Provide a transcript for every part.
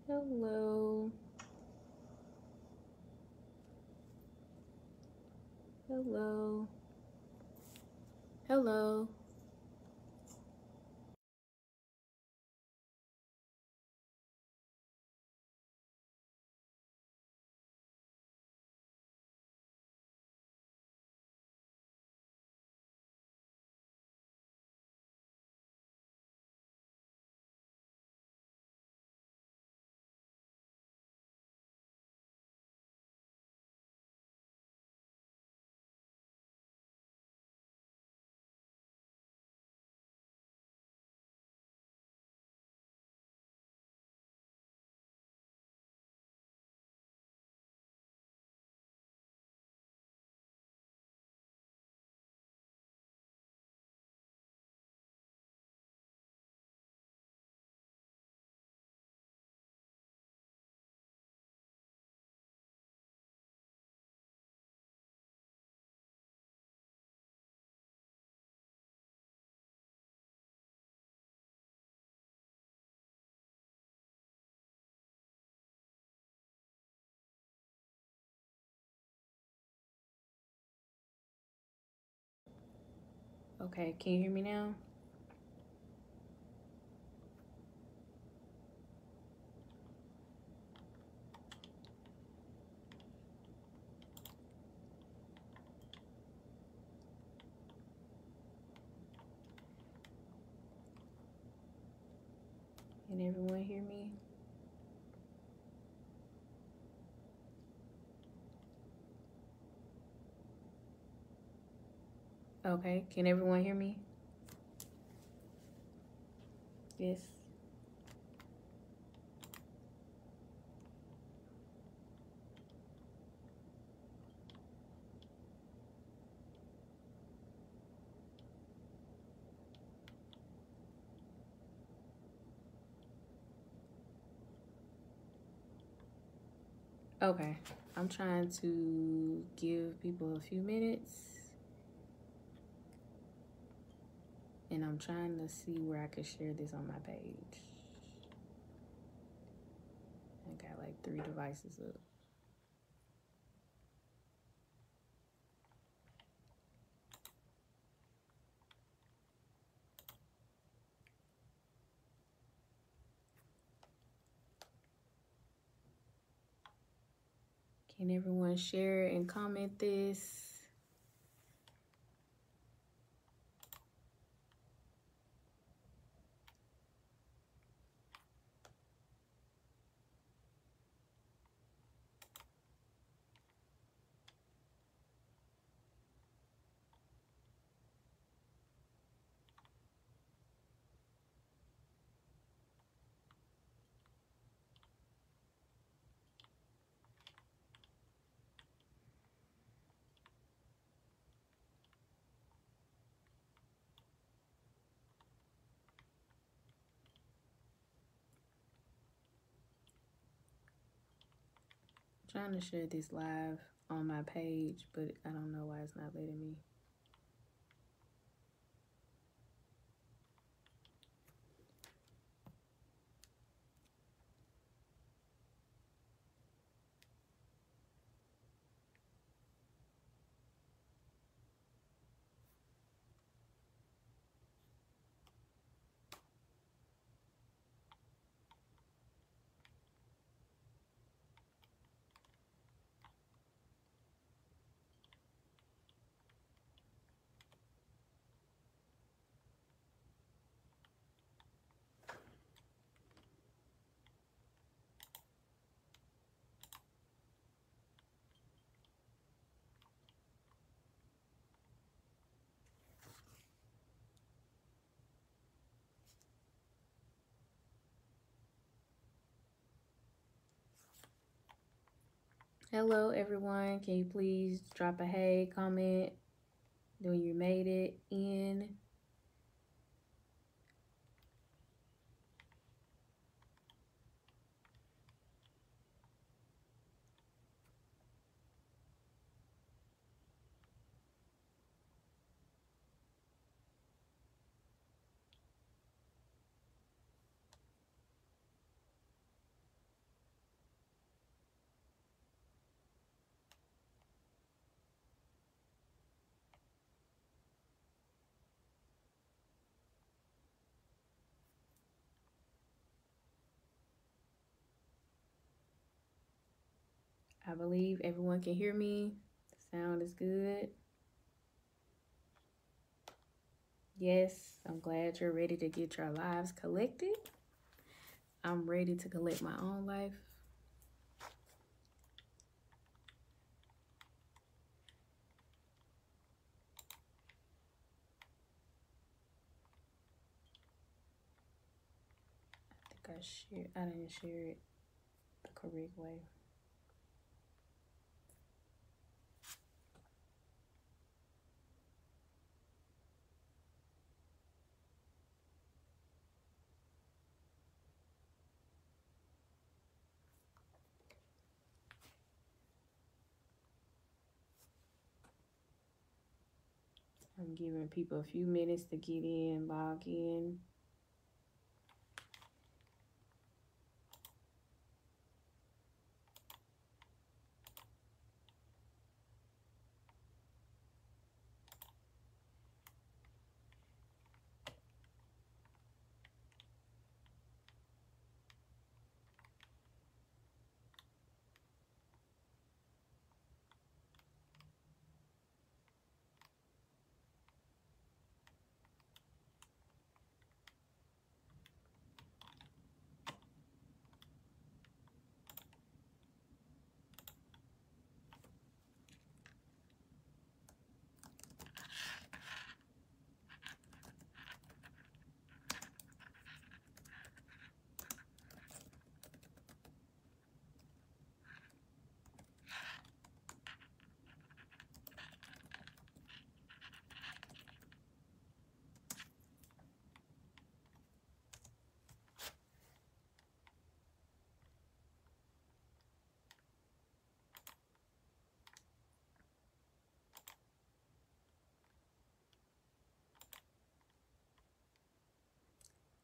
Hello. Hello. Hello. Okay, can you hear me now? Can everyone hear me? Okay, can everyone hear me? Yes. Okay, I'm trying to give people a few minutes and I'm trying to see where I can share this on my page. I got like 3 devices up. Can everyone share and comment this? Trying to share this live on my page, but I don't know why it's not letting me. Hello, everyone. Can you please drop a hey comment when you made it in? I believe everyone can hear me. The sound is good. Yes, I'm glad you're ready to get your lives collected. I'm ready to collect my own life. I didn't share it the correct way. I'm giving people a few minutes to get in, log in.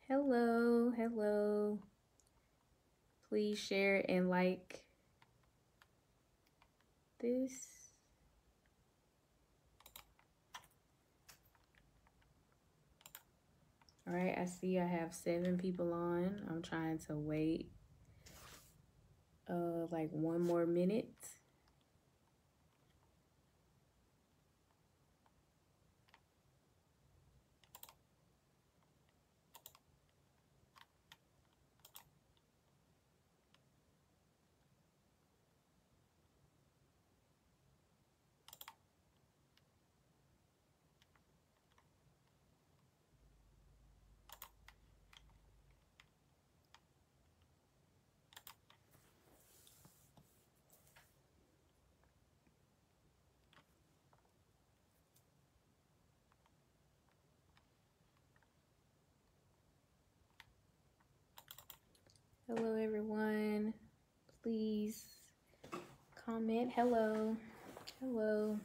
Hello, hello. Please share and like this. All right, I see I have 7 people on. I'm trying to wait like 1 more minute. Hello, everyone. Please comment. Hello. Hello.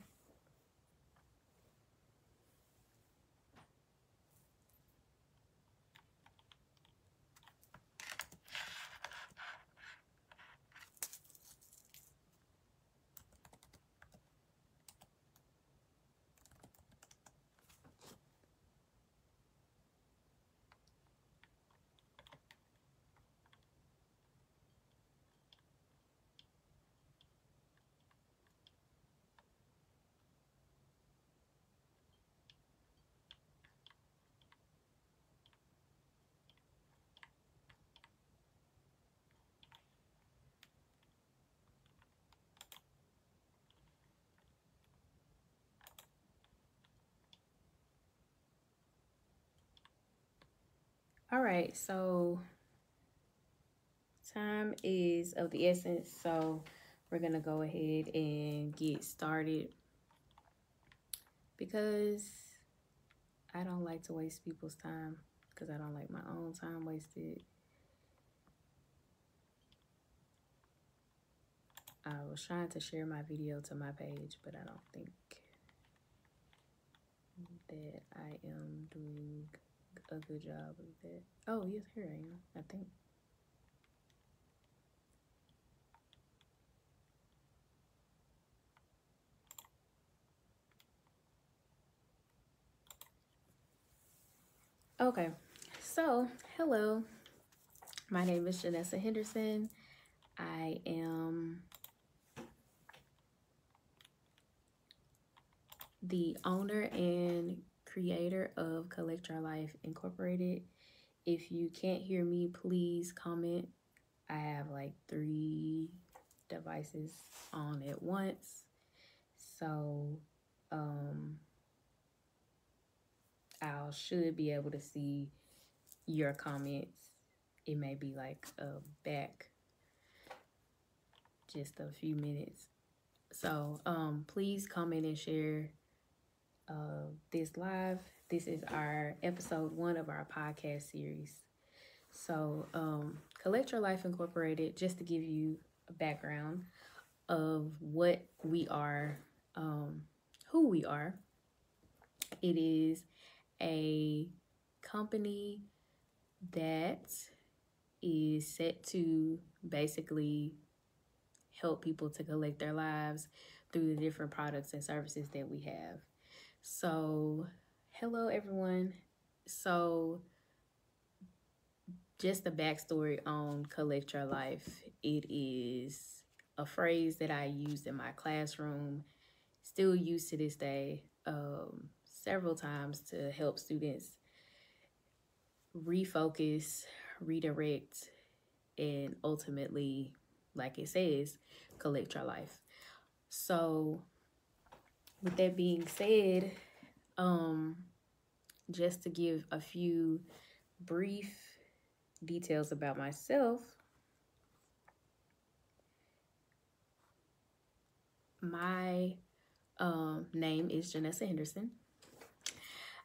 All right, so time is of the essence, so we're gonna go ahead and get started because I don't like to waste people's time because I don't like my own time wasted. I was trying to share my video to my page, but I don't think that I am doing a good job of that. Oh, yes, here I am, I think. Okay, so hello, my name is Janessa Henderson. I am the owner and creator of Collect Your Life Incorporated. If you can't hear me, please comment. I have like 3 devices on at once. So I should be able to see your comments. It may be like back just a few minutes. So please comment and share this live. This is our episode 1 of our podcast series. So Collect Your Life Incorporated, just to give you a background of what we are, who we are. It is a company that is set to basically help people to collect their lives through the different products and services that we have. So, hello everyone. So, just the backstory on Collect Your Life. It is a phrase that I used in my classroom, still use to this day, several times to help students refocus, redirect, and ultimately, like it says, collect your life. So, with that being said, just to give a few brief details about myself, my name is Janessa Henderson.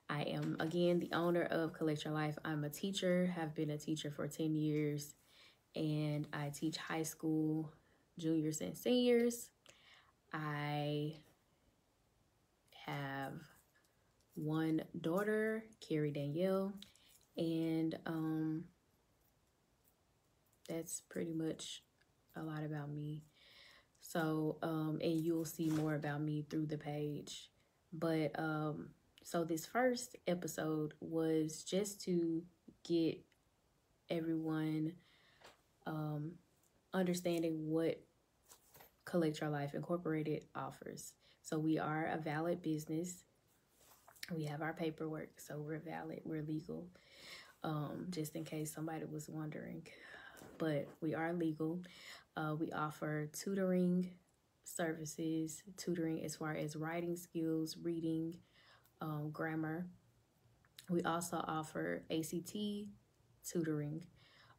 I am, again, the owner of Collect Your Life. I'm a teacher, have been a teacher for 10 years, and I teach high school juniors and seniors. I have one daughter, Carrie Danielle, and that's pretty much a lot about me. So, and you'll see more about me through the page. But so this first episode was just to get everyone understanding what Collect Your Life Incorporated offers. So we are a valid business. We have our paperwork, so we're valid, we're legal, just in case somebody was wondering. But we are legal. We offer tutoring services, tutoring as far as writing skills, reading, grammar. We also offer ACT tutoring.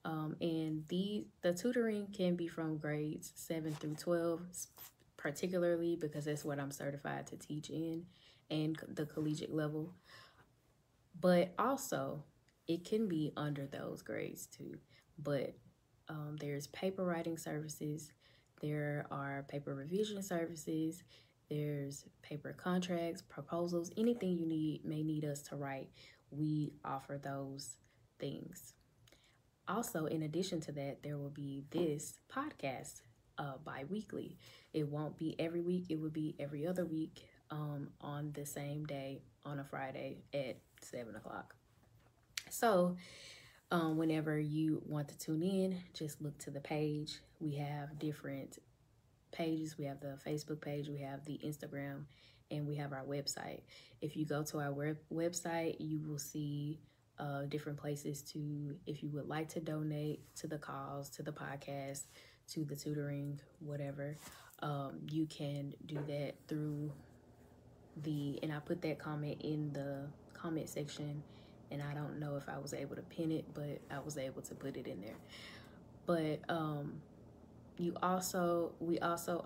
And the tutoring can be from grades 7 through 12, particularly because that's what I'm certified to teach in, and the collegiate level. But also, it can be under those grades too. But there's paper writing services, there are paper revision services, there's paper contracts, proposals, anything you may need us to write, we offer those things. Also, in addition to that, there will be this podcast bi-weekly. It won't be every week, it will be every other week on the same day on a Friday at 7 o'clock. So, whenever you want to tune in, just look to the page. We have different pages. We have the Facebook page, we have the Instagram, and we have our website. If you go to our website, you will see different places to, if you would like to donate to the cause, to the podcast, to the tutoring, whatever, you can do that through and I put that comment in the comment section, and I don't know if I was able to pin it, but I was able to put it in there. But we also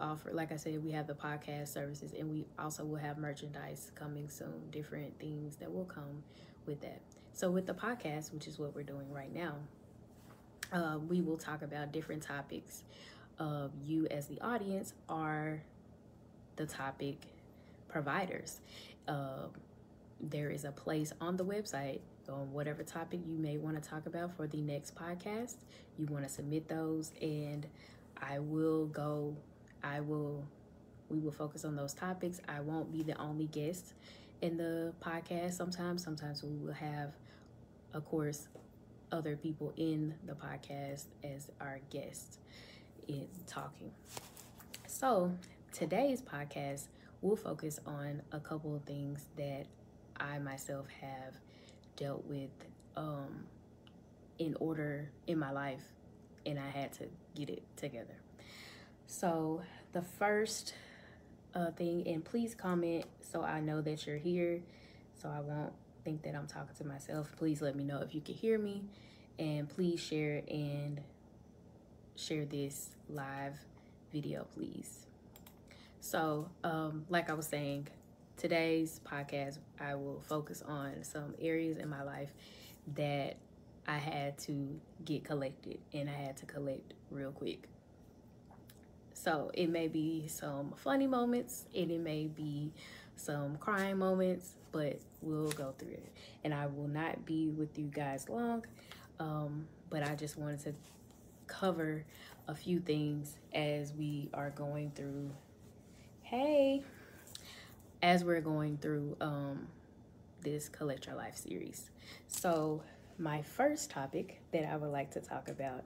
offer, like I said, we have the podcast services, and we also will have merchandise coming soon, different things that will come with that. So with the podcast, which is what we're doing right now, we will talk about different topics. You as the audience are the topic providers. There is a place on the website on whatever topic you may want to talk about for the next podcast. You want to submit those, and we will focus on those topics. I won't be the only guest in the podcast. Sometimes we will have, of course, other people in the podcast as our guests in talking. So today's podcast, we'll focus on a couple of things that I myself have dealt with in my life, and I had to get it together. So the first thing, and please comment so I know that you're here, so I won't think that I'm talking to myself. Please let me know if you can hear me, and please share this live video, please. So like I was saying, today's podcast, I will focus on some areas in my life that I had to get collected, and I had to collect real quick. So it may be some funny moments, and it may be some crying moments, but we'll go through it. And I will not be with you guys long, but I just wanted to cover a few things as we are going through, as we're going through this Collect Your Life series. So my first topic that I would like to talk about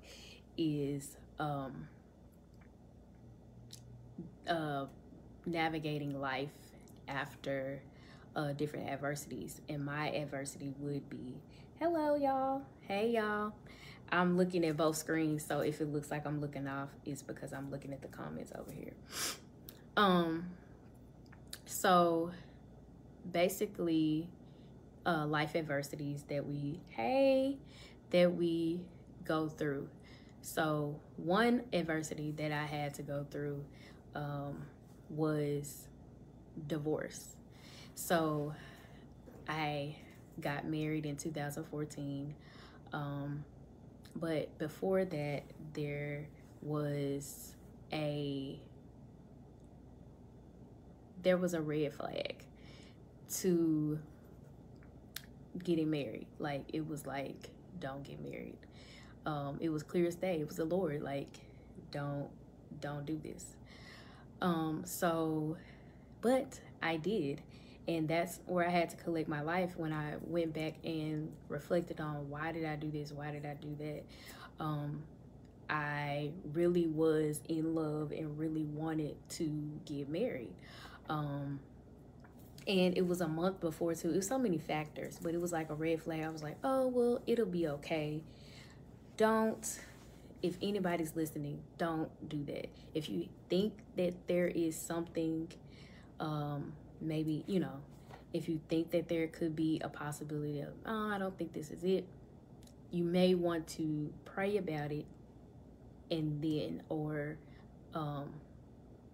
is navigating life after different adversities. And my adversity would be, hello y'all, hey y'all. I'm looking at both screens, so if it looks like I'm looking off, it's because I'm looking at the comments over here. So basically life adversities that we go through. So one adversity that I had to go through was divorce. So I got married in 2014, but before that there was a red flag to getting married. Like, it was like, don't get married. It was clear as day. It was the Lord, like, don't do this. But I did, and that's where I had to collect my life when I went back and reflected on, why did I do this? Why did I do that? I really was in love and really wanted to get married. And it was a month before too. It was so many factors, but it was like a red flag. I was like, oh, well, it'll be okay. If anybody's listening, don't do that. If you think that there is something, maybe, if you think that there could be a possibility of, oh, I don't think this is it, you may want to pray about it and then, or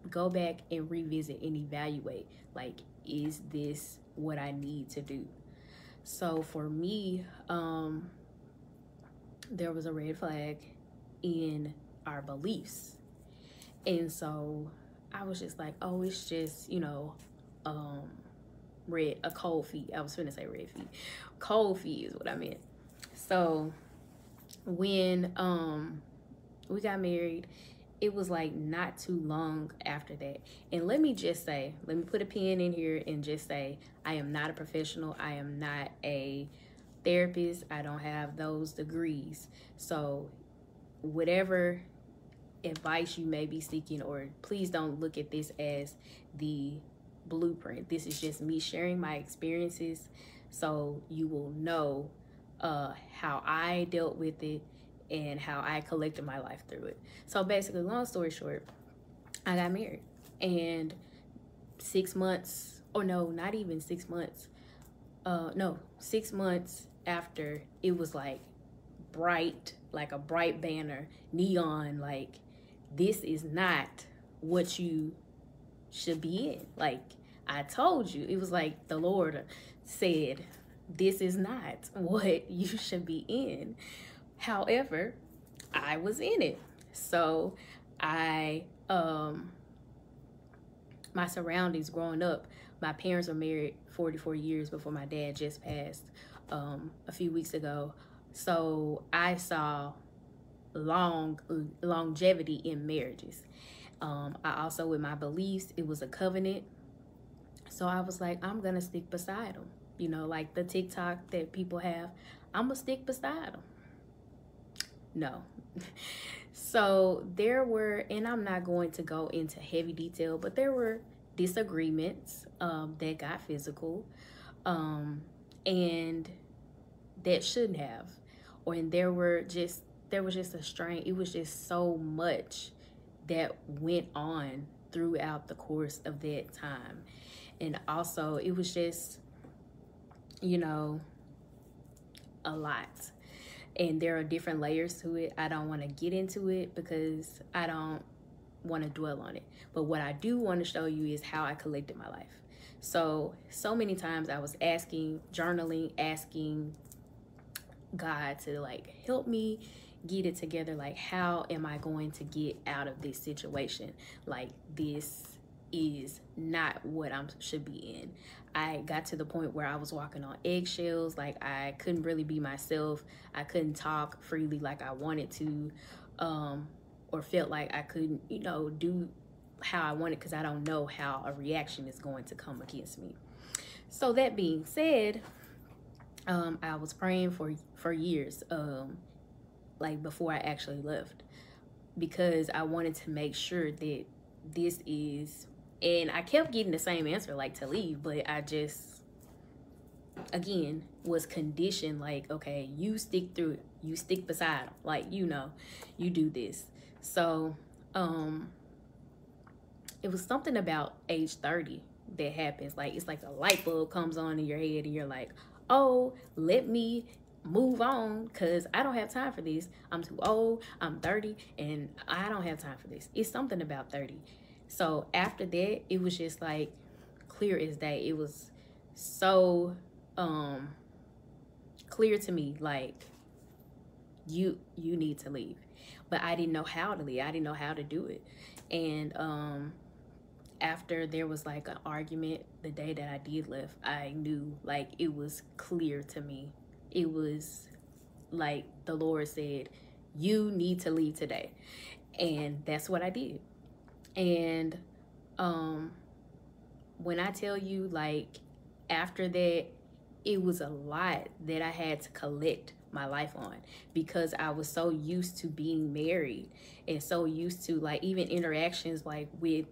go back and revisit and evaluate, like, is this what I need to do? So for me, there was a red flag in our beliefs. And so I was just like, oh, it's just, cold feet. I was finna say red feet. Cold feet is what I meant. So when we got married, it was like not too long after that. And let me put a pin in here and just say, I am not a professional. I am not a therapist. I don't have those degrees. So whatever advice you may be seeking, or please don't look at this as the blueprint. This is just me sharing my experiences, so you will know how I dealt with it and how I collected my life through it. So basically, long story short, I got married, and 6 months, or no, not even 6 months, 6 months after, it was like bright, like a bright banner, neon, like, this is not what you should be in. Like, I told you, it was like the Lord said, this is not what you should be in. However, I was in it. So my surroundings growing up, my parents were married 44 years before my dad just passed a few weeks ago. So I saw longevity in marriages. I also, with my beliefs, it was a covenant. So I was like, I'm gonna stick beside them. Like the TikTok that people have, I'm gonna stick beside them. No. So there were, and I'm not going to go into heavy detail, but there were disagreements that got physical, and that shouldn't have, or and there was just a strain. It was just so much that went on throughout the course of that time. And also it was just, you know, a lot. And there are different layers to it. I don't want to get into it because I don't want to dwell on it. But what I do want to show you is how I collected my life. So many times I was journaling, asking God to like help me get it together. Like, how am I going to get out of this situation? Like, this is not what I should be in. I got to the point where I was walking on eggshells. Like, I couldn't really be myself. I couldn't talk freely like I wanted to, or felt like I couldn't, you know, do how I wanted, because I don't know how a reaction is going to come against me. So that being said, I was praying for years, like before I actually left, because I wanted to make sure that this is, and I kept getting the same answer, like to leave, but I just, again, was conditioned, like, okay, you stick through it, you stick beside them, like, you know, you do this. So it was something about age 30 that happens. Like, it's like a light bulb comes on in your head and you're like, oh, let me move on, because I don't have time for this. I'm too old. I'm 30 and I don't have time for this. It's something about 30. So after that, it was just like clear as day. It was so clear to me, like, you need to leave. But I didn't know how to leave. I didn't know how to do it. And after there was like an argument the day that I did leave, I knew, like, it was clear to me. It was like the Lord said, you need to leave today. And that's what I did. And when I tell you, like, after that, it was a lot that I had to collect my life on, because I was so used to being married and so used to, like, even interactions, like with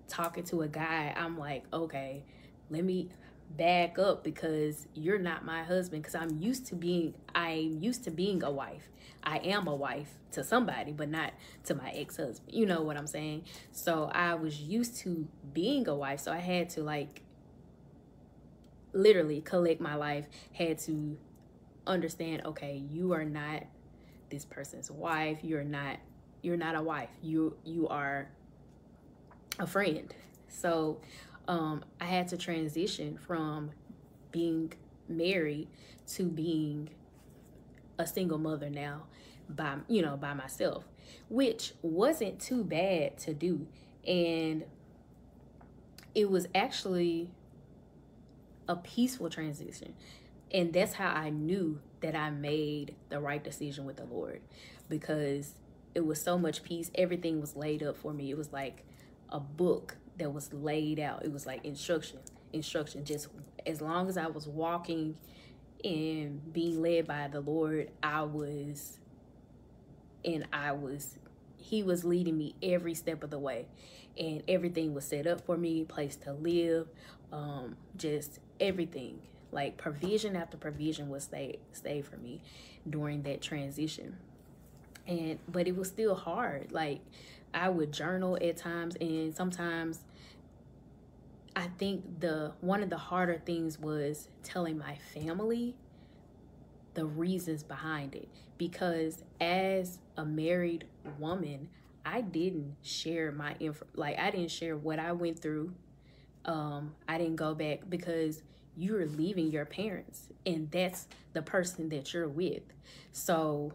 talking to a guy, I'm like, okay, let me back up, because you're not my husband. Because I'm used to being a wife. I am a wife to somebody, but not to my ex-husband. You know what I'm saying? So I was used to being a wife. So I had to, like, literally collect my life, had to understand, okay, you are not this person's wife. You're not a wife. You are a friend. So I had to transition from being married to being a single mother now, by myself, which wasn't too bad to do. And it was actually a peaceful transition. And that's how I knew that I made the right decision with the Lord, because it was so much peace. Everything was laid up for me. It was like a book that was laid out. It was like instruction. Just as long as I was walking and being led by the Lord, he was leading me every step of the way, and everything was set up for me, place to live, just everything, like provision after provision was stayed for me during that transition. But it was still hard. Like, I would journal at times, and sometimes I think one of the harder things was telling my family the reasons behind it, because as a married woman, I didn't share I didn't share what I went through. I didn't go back, because you're leaving your parents, and that's the person that you're with. So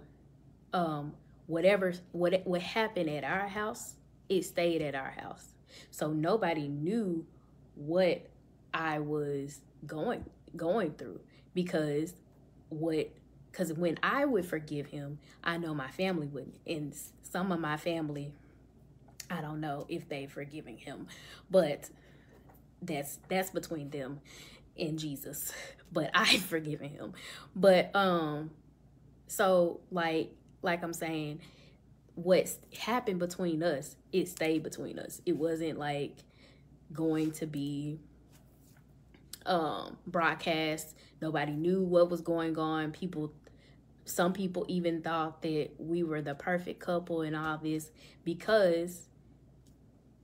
what happened at our house, it stayed at our house. So nobody knew what I was going through, because when I would forgive him, I know my family wouldn't. And some of my family, I don't know if they've forgiven him, but that's between them and Jesus. But I've forgiven him. But so like I'm saying, what happened between us, it stayed between us. It wasn't like going to be broadcast. Nobody knew what was going on. Some people even thought that we were the perfect couple and all this, because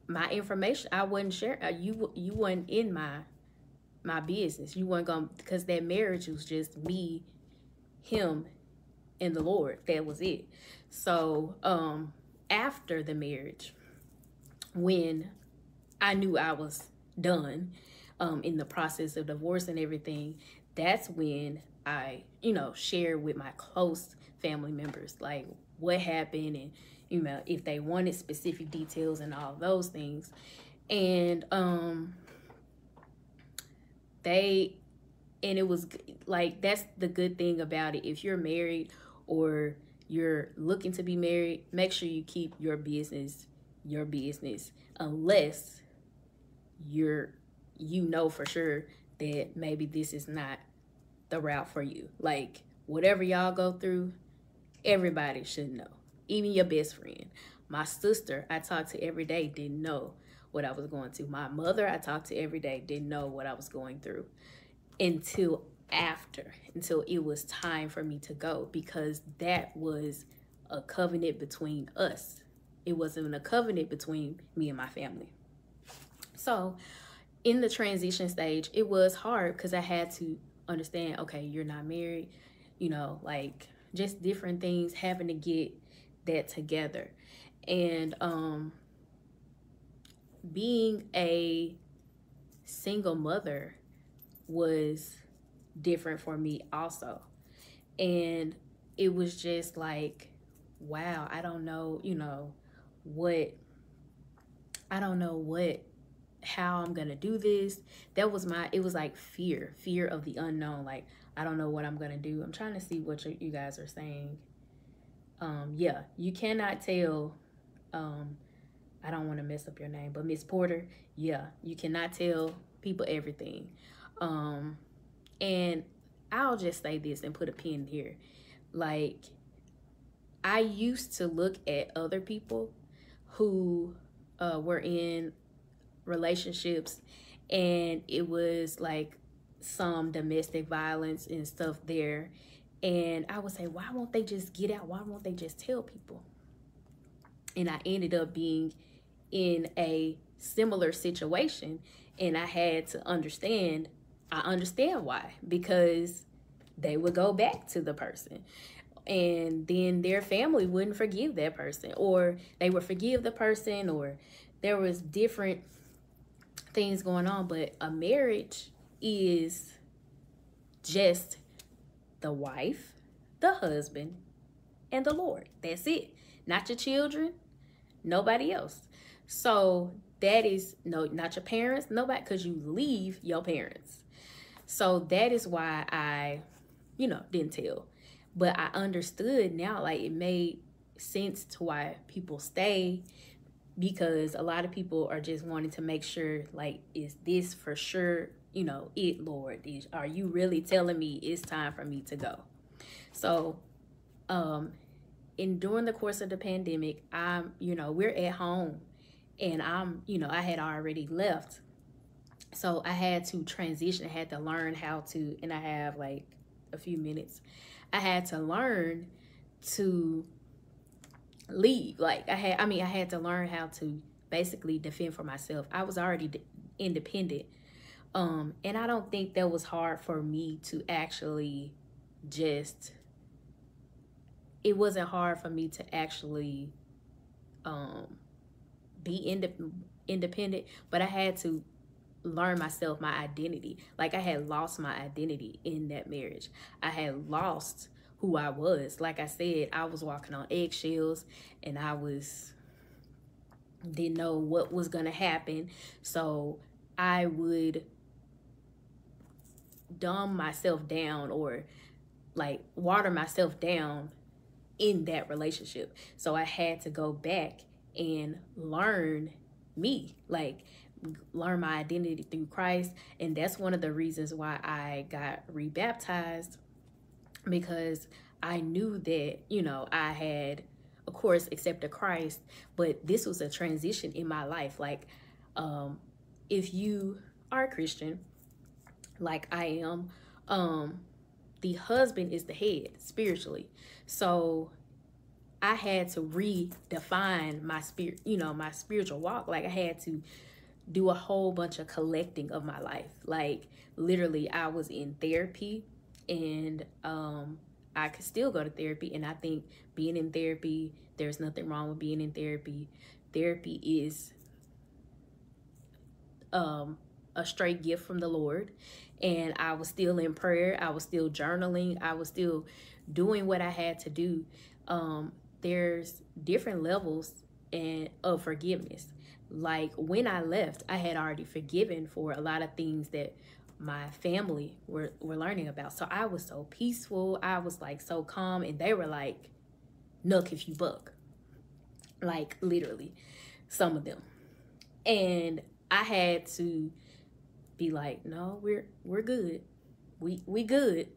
my information, I wasn't sharing. You weren't in my business. You weren't going, because that marriage was just me, him, and the Lord. That was it. So after the marriage, when I knew I was done in the process of divorce and everything, that's when I, shared with my close family members, like, what happened, and, if they wanted specific details and all those things. And it was like, that's the good thing about it. If you're married or you're looking to be married, make sure you keep your business, unless you know for sure that maybe this is not the route for you. Like, whatever y'all go through, everybody should know, even your best friend. My sister, I talked to every day, didn't know what I was going through. My mother, I talked to every day, didn't know what I was going through until it was time for me to go, because that was a covenant between us. It wasn't a covenant between me and my family. So in the transition stage, it was hard because I had to understand, okay, you're not married, like, just different things, having to get that together. And being a single mother was different for me also. And it was just like, wow, I don't know how I'm gonna do this. It was like fear of the unknown. Like, I don't know what I'm gonna do. I'm trying to see what you guys are saying. Yeah, you cannot tell, I don't want to mess up your name, but Miss Porter, yeah, you cannot tell people everything. And I'll just say this and put a pin here. Like, I used to look at other people who were in relationships, and it was like some domestic violence and stuff there. And I would say, why won't they just get out? Why won't they just tell people? And I ended up being in a similar situation, and I had to understand. I understand why, because they would go back to the person, and then their family wouldn't forgive that person, or they would forgive the person, or there was different things going on. But a marriage is just the wife, the husband, and the Lord. That's it. Not your children, nobody else. So that is not your parents, nobody, because you leave your parents. So that is why I, didn't tell. But I understood now, like, it made sense to why people stay, because a lot of people are just wanting to make sure, like, is this for sure, it, Lord? Are you really telling me it's time for me to go? So, during the course of the pandemic, we're at home, and I had already left. So I had to transition. I had to learn how to, and I have like a few minutes. I had to learn to leave. Like, I had to learn how to basically defend for myself. I was already independent. And I don't think that was hard for me to actually it wasn't hard for me to actually be independent, but I had to learn myself, my identity. Like, I had lost my identity in that marriage. I had lost who I was. Like I said, I was walking on eggshells, and I didn't know what was gonna happen. So I would dumb myself down, or like water myself down in that relationship. So I had to go back and learn me, like, learn my identity through Christ. And that's one of the reasons why I got rebaptized, because I knew that, I had, of course, accepted Christ, but this was a transition in my life. Like, if you are a Christian, like I am, the husband is the head spiritually. So I had to redefine my spirit, my spiritual walk. Like I had to do a whole bunch of collecting of my life. Like literally I was in therapy, and I could still go to therapy, and I think being in therapy, there's nothing wrong with being in therapy. Therapy is a straight gift from the Lord. And I was still in prayer. I was still journaling. I was still doing what I had to do. There's different levels of forgiveness. Like when I left, I had already forgiven for a lot of things that my family were learning about. So I was so peaceful. I was like so calm, and they were like, "Nuck if you buck." Like literally, some of them. And I had to be like, "No, we're good. We good."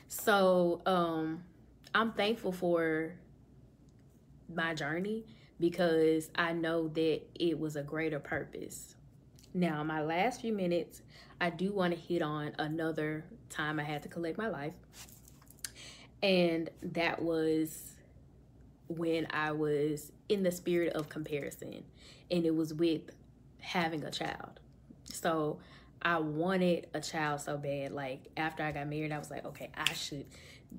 So I'm thankful for my journey, because I know that it was a greater purpose. Now, my last few minutes, I do want to hit on another time I had to collect my life. And that was when I was in the spirit of comparison, and it was with having a child. So I wanted a child so bad. Like after I got married, I was like, okay, I should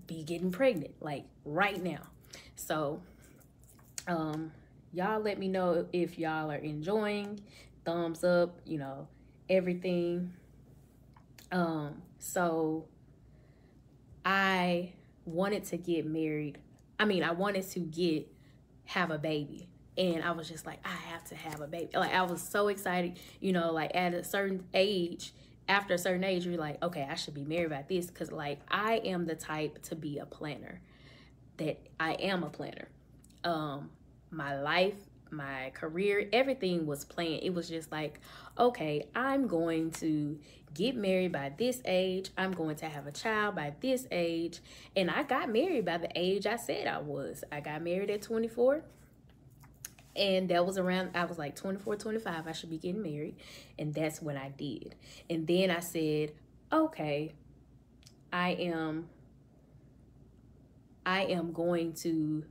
be getting pregnant like right now. So y'all let me know if y'all are enjoying. Thumbs up, everything. So I wanted to get married. I wanted to have a baby. And I was just like, I have to have a baby. Like I was so excited, like at a certain age, after a certain age, you're like, okay, I should be married by this. Cause like I am the type to be a planner. That I am a planner. My life, my career, everything was planned. It was just like, okay, I'm going to get married by this age. I'm going to have a child by this age. And I got married by the age I said I was. I got married at 24. And that was around, I was like 24, 25, I should be getting married. And that's when I did. And then I said, okay, I am going to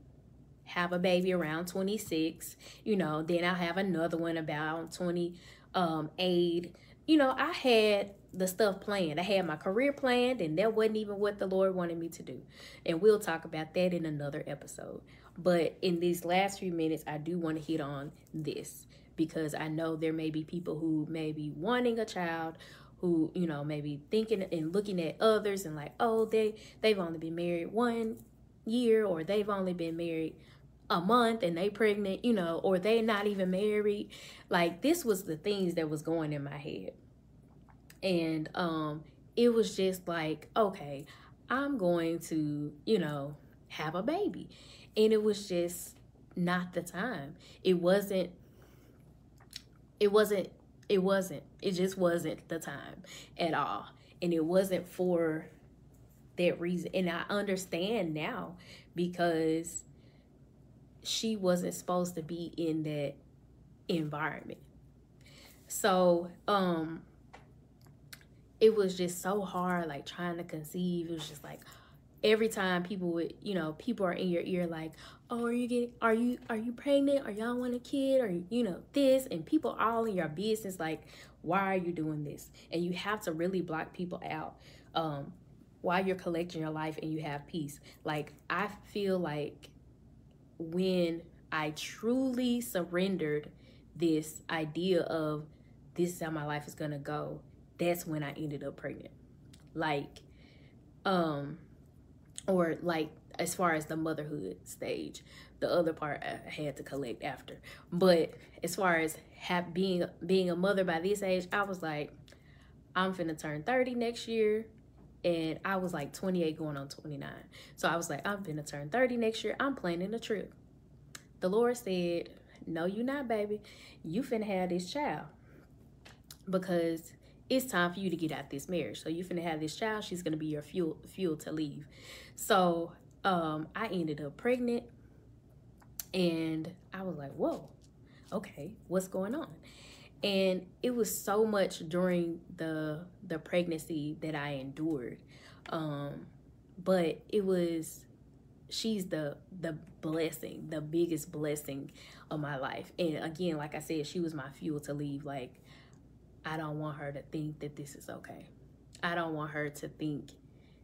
have a baby around 26, then I'll have another one about 28. I had the stuff planned. I had my career planned, and that wasn't even what the Lord wanted me to do. And we'll talk about that in another episode. But in these last few minutes, I do want to hit on this, because I know there may be people who may be wanting a child, who, may be thinking and looking at others and like, oh, they've only been married 1 year, or they've only been married a month and they pregnant, or they not even married. Like this was the things that was going in my head. And it was just like, okay, I'm going to, have a baby. And it was just not the time. It just wasn't the time at all. And it wasn't for that reason. And I understand now, because she wasn't supposed to be in that environment. So it was just so hard, like trying to conceive. It was just like every time people would, people are in your ear like, oh, are you pregnant, or y'all want a kid, or this, and people all in your business like, why are you doing this? And you have to really block people out while you're collecting your life and you have peace. Like I feel like when I truly surrendered this idea of this is how my life is gonna go, that's when I ended up pregnant. Like or like as far as the motherhood stage, the other part I had to collect after. But as far as being a mother by this age, I was like, I'm finna turn 30 next year. And I was like 28 going on 29. So I was like, I'm finna turn 30 next year. I'm planning a trip. The Lord said, no, you not, baby. You finna have this child, because it's time for you to get out this marriage. So you finna have this child. She's gonna be your fuel to leave. So I ended up pregnant, and I was like, whoa, okay, what's going on? And it was so much during the pregnancy that I endured. But it was, she's the blessing, the biggest blessing of my life. And again, like I said, she was my fuel to leave. Like, I don't want her to think that this is okay. I don't want her to think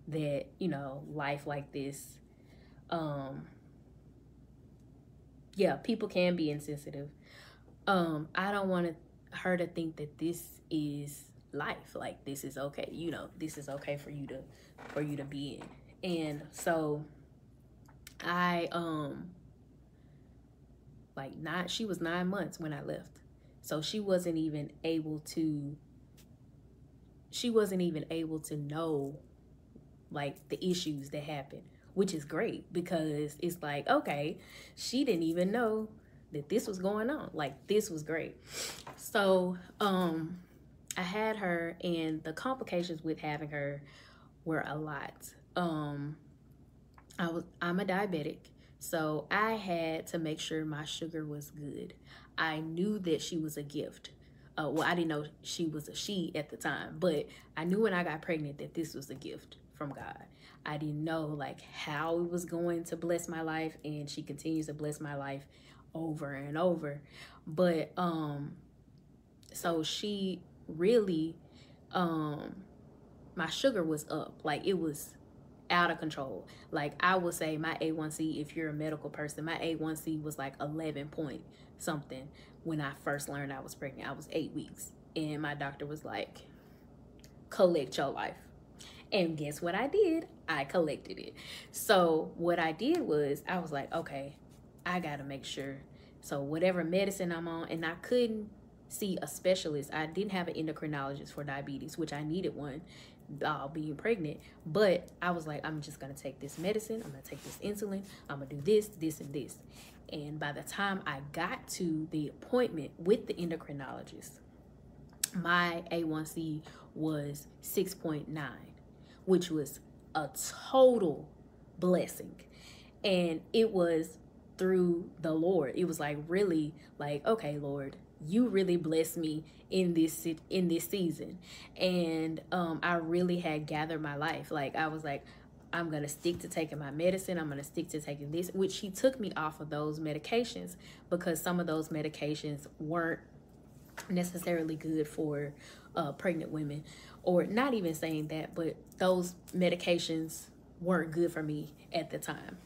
that, you know, life like this, yeah, people can be insensitive. I don't want her to think that this is life. Like, this is okay. You know, this is okay for you to be in. And so I she was 9 months when I left. So she wasn't even able to know like the issues that happened, which is great, because it's like, okay, she didn't even know that this was going on. Like, this was great. So I had her, and the complications with having her were a lot. I'm a diabetic, so I had to make sure my sugar was good. I knew that she was a gift. Well, I didn't know she was a she at the time, but I knew when I got pregnant that this was a gift from God. I didn't know like how it was going to bless my life, and she continues to bless my life over and over. But so she really, my sugar was up. Like, it was out of control. Like, I would say my A1C, if you're a medical person, my A1C was like 11 point something when I first learned I was pregnant. I was 8 weeks, and my doctor was like, collect your life. And guess what I did? I collected it. So what I did was, I was like, okay, I gotta make sure. So whatever medicine I'm on, and I couldn't see a specialist. I didn't have an endocrinologist for diabetes, which I needed one being pregnant. But I was like, I'm just gonna take this medicine, I'm gonna take this insulin, I'm gonna do this, this, and this. And by the time I got to the appointment with the endocrinologist, my A1C was 6.9, which was a total blessing. And it was through the Lord. It was like, really, like, okay, Lord, you really blessed me in this season. And I really had gathered my life. Like, I was like, I'm gonna stick to taking my medicine, I'm gonna stick to taking this, which he took me off of those medications, because some of those medications weren't necessarily good for pregnant women. Or not even saying that, but those medications weren't good for me at the time.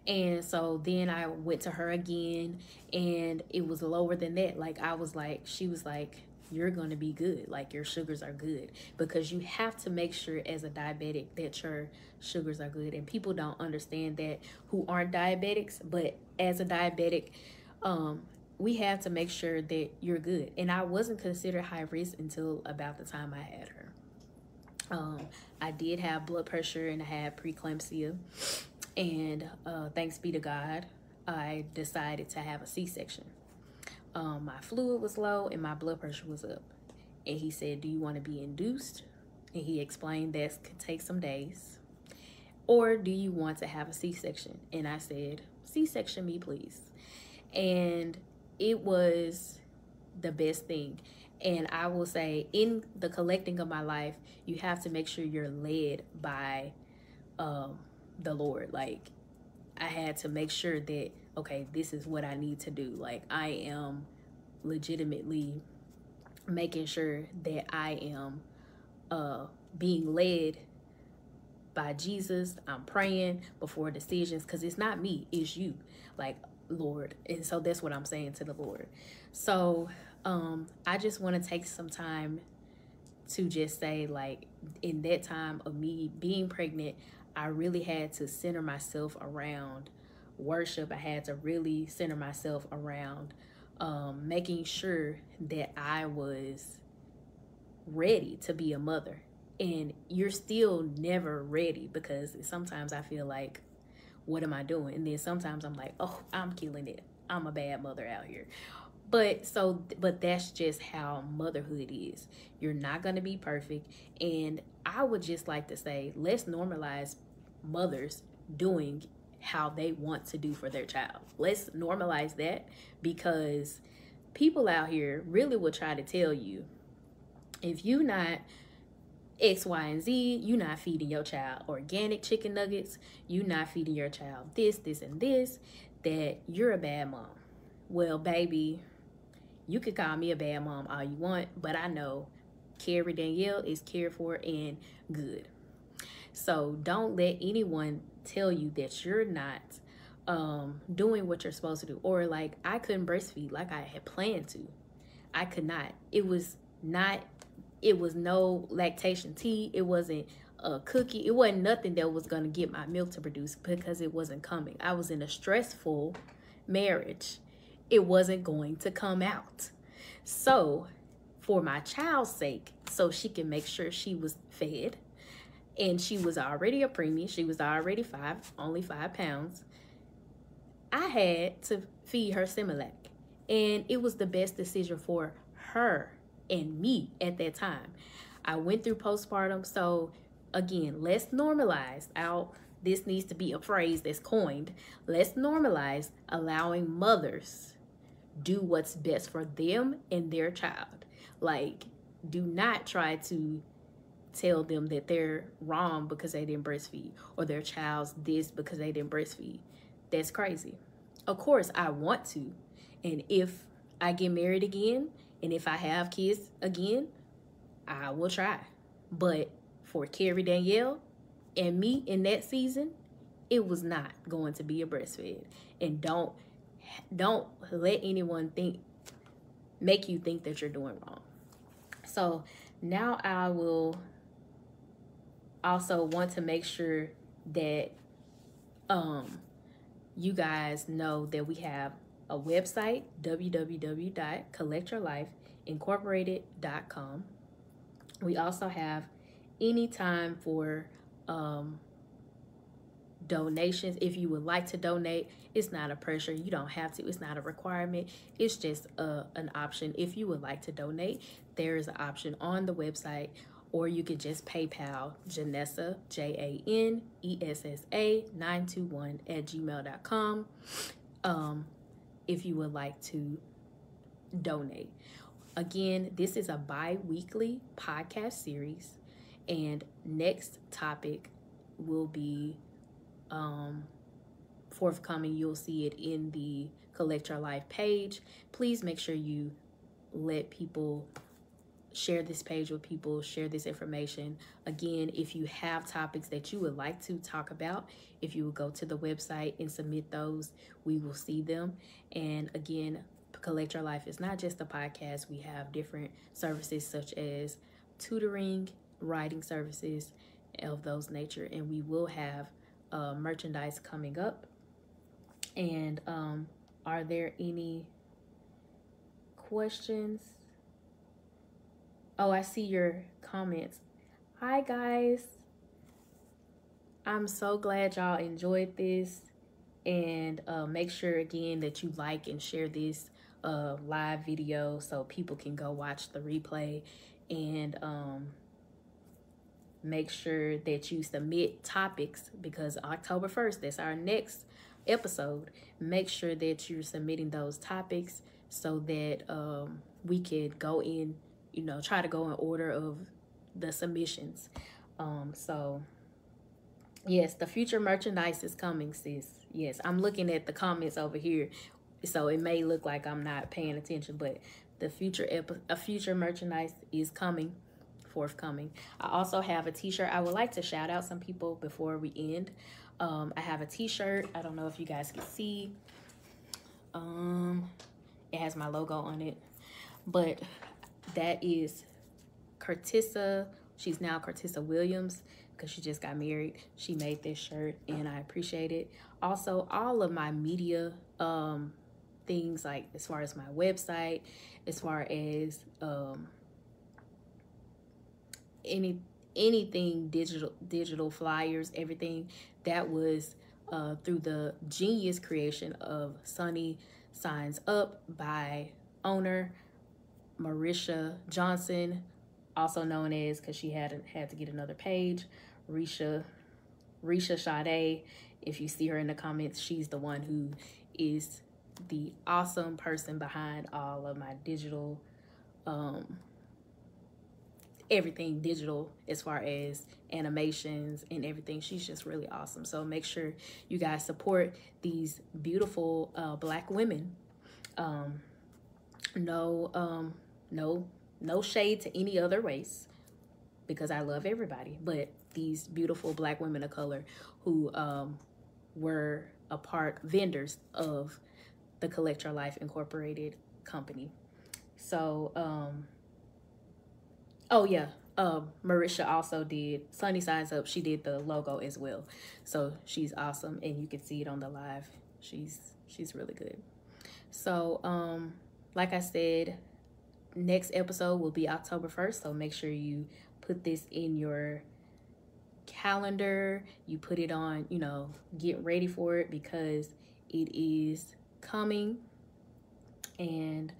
And so then I went to her again, and it was lower than that. Like, I was like, she was like, you're gonna be good. Like, your sugars are good, because you have to make sure as a diabetic that your sugars are good. And people don't understand that, who aren't diabetics. But as a diabetic, we have to make sure that you're good. And I wasn't considered high risk until about the time I had her. I did have blood pressure, and I had preeclampsia. And thanks be to God, I decided to have a C-section. My fluid was low and my blood pressure was up. And he said, do you want to be induced? And he explained that could take some days. Or do you want to have a C-section? And I said, C-section me, please. And it was the best thing. And I will say, in the collecting of my life, you have to make sure you're led by the Lord. Like, I had to make sure that, okay, this is what I need to do. Like, I am legitimately making sure that I am being led by Jesus. I'm praying before decisions, because it's not me, it's you, like, Lord. And so that's what I'm saying to the Lord. So I just want to take some time to just say, like, in that time of me being pregnant, I really had to center myself around worship. I had to really center myself around making sure that I was ready to be a mother. And you're still never ready, because sometimes I feel like, what am I doing? And then sometimes I'm like, oh, I'm killing it, I'm a bad mother out here. But that's just how motherhood is. You're not going to be perfect. And I would just like to say, let's normalize mothers doing how they want to do for their child. Let's normalize that, because people out here really will try to tell you, if you not X, Y, and Z, you not feeding your child organic chicken nuggets, you not feeding your child this, and this, that you're a bad mom. Well, baby, you could call me a bad mom all you want, but I know Carrie Danielle is cared for and good. So don't let anyone tell you that you're not doing what you're supposed to do. Or like, I couldn't breastfeed like I had planned to. I could not. It was no lactation tea. It wasn't a cookie. It wasn't nothing that was going to get my milk to produce, because it wasn't coming. I was in a stressful marriage. It wasn't going to come out. So for my child's sake, so she can make sure she was fed, and she was already a preemie, she was already only 5 pounds, I had to feed her Similac. And it was the best decision for her and me at that time. I went through postpartum. So again, let's normalize out. This needs to be a phrase that's coined. Let's normalize allowing mothers do what's best for them and their child. Like, do not try to tell them that they're wrong because they didn't breastfeed, or their child's this because they didn't breastfeed. That's crazy. Of course, I want to. And if I get married again, and if I have kids again, I will try. But for Carrie Danielle and me in that season, it was not going to be a breastfeed. And don't let anyone make you think that you're doing wrong. So now I will also want to make sure that you guys know that we have a website, www.collectyourlifeincorporated.com. We also have any time for donations. If you would like to donate, it's not a pressure. You don't have to. It's not a requirement. It's just an option. If you would like to donate, there is an option on the website, or you could just PayPal Janessa, JANESSA 921 @gmail.com if you would like to donate. Again, this is a bi-weekly podcast series, and next topic will be forthcoming. You'll see it in the Collect Your Life page. Please make sure you let people share this page with people, share this information. Again, if you have topics that you would like to talk about, if you would go to the website and submit those, we will see them. And again, Collect Your Life is not just a podcast. We have different services such as tutoring, writing services of those nature, and we will have merchandise coming up. And are there any questions? Oh, I see your comments. Hi guys, I'm so glad y'all enjoyed this, and make sure again that you like and share this live video so people can go watch the replay, and make sure that you submit topics, because October 1st, that's our next episode. Make sure that you're submitting those topics so that we could go in, try to go in order of the submissions. So yes, the future merchandise is coming, sis. Yes, I'm looking at the comments over here, so it may look like I'm not paying attention, but the future merchandise is forthcoming. I also have a t-shirt. I would like to shout out some people before we end. I have a t-shirt. I don't know if you guys can see. It has my logo on it, but that is Curtissa. She's now Curtissa Williams, because she just got married. She made this shirt, and I appreciate it. Also, all of my media things, like as far as my website, as far as anything digital flyers, everything that was through the genius creation of Sunny Signs Up by owner Marisha Johnson, also known as, because she had to get another page, Risha Sade. If you see her in the comments, she's the one who is the awesome person behind all of my digital, everything digital as far as animations and everything. She's just really awesome. So make sure you guys support these beautiful Black women. No, no shade to any other race, because I love everybody, but these beautiful Black women of color who were a part vendors of the Collect Your Life Incorporated company. So, oh yeah, Marisha also did Sunny Sides Up. She did the logo as well. So she's awesome, and you can see it on the live. She's really good. So, like I said, next episode will be October 1st. So make sure you put this in your calendar. You put it on, you know, get ready for it, because it is coming. And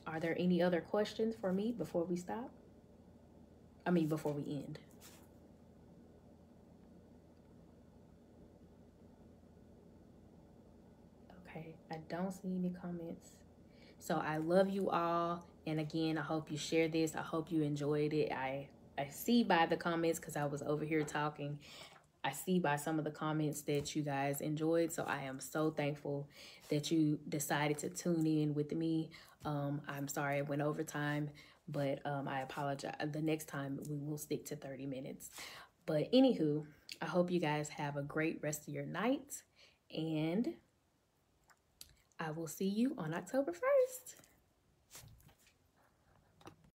are there any other questions for me before we stop? I mean, before we end. Okay, I don't see any comments. So I love you all. And again, I hope you share this. I hope you enjoyed it. I see by the comments, because I was over here talking, I see by some of the comments that you guys enjoyed. So I am so thankful that you decided to tune in with me. I'm sorry I went over time, but I apologize. The next time we will stick to 30 minutes. But anywho, I hope you guys have a great rest of your night, and I will see you on October 1st.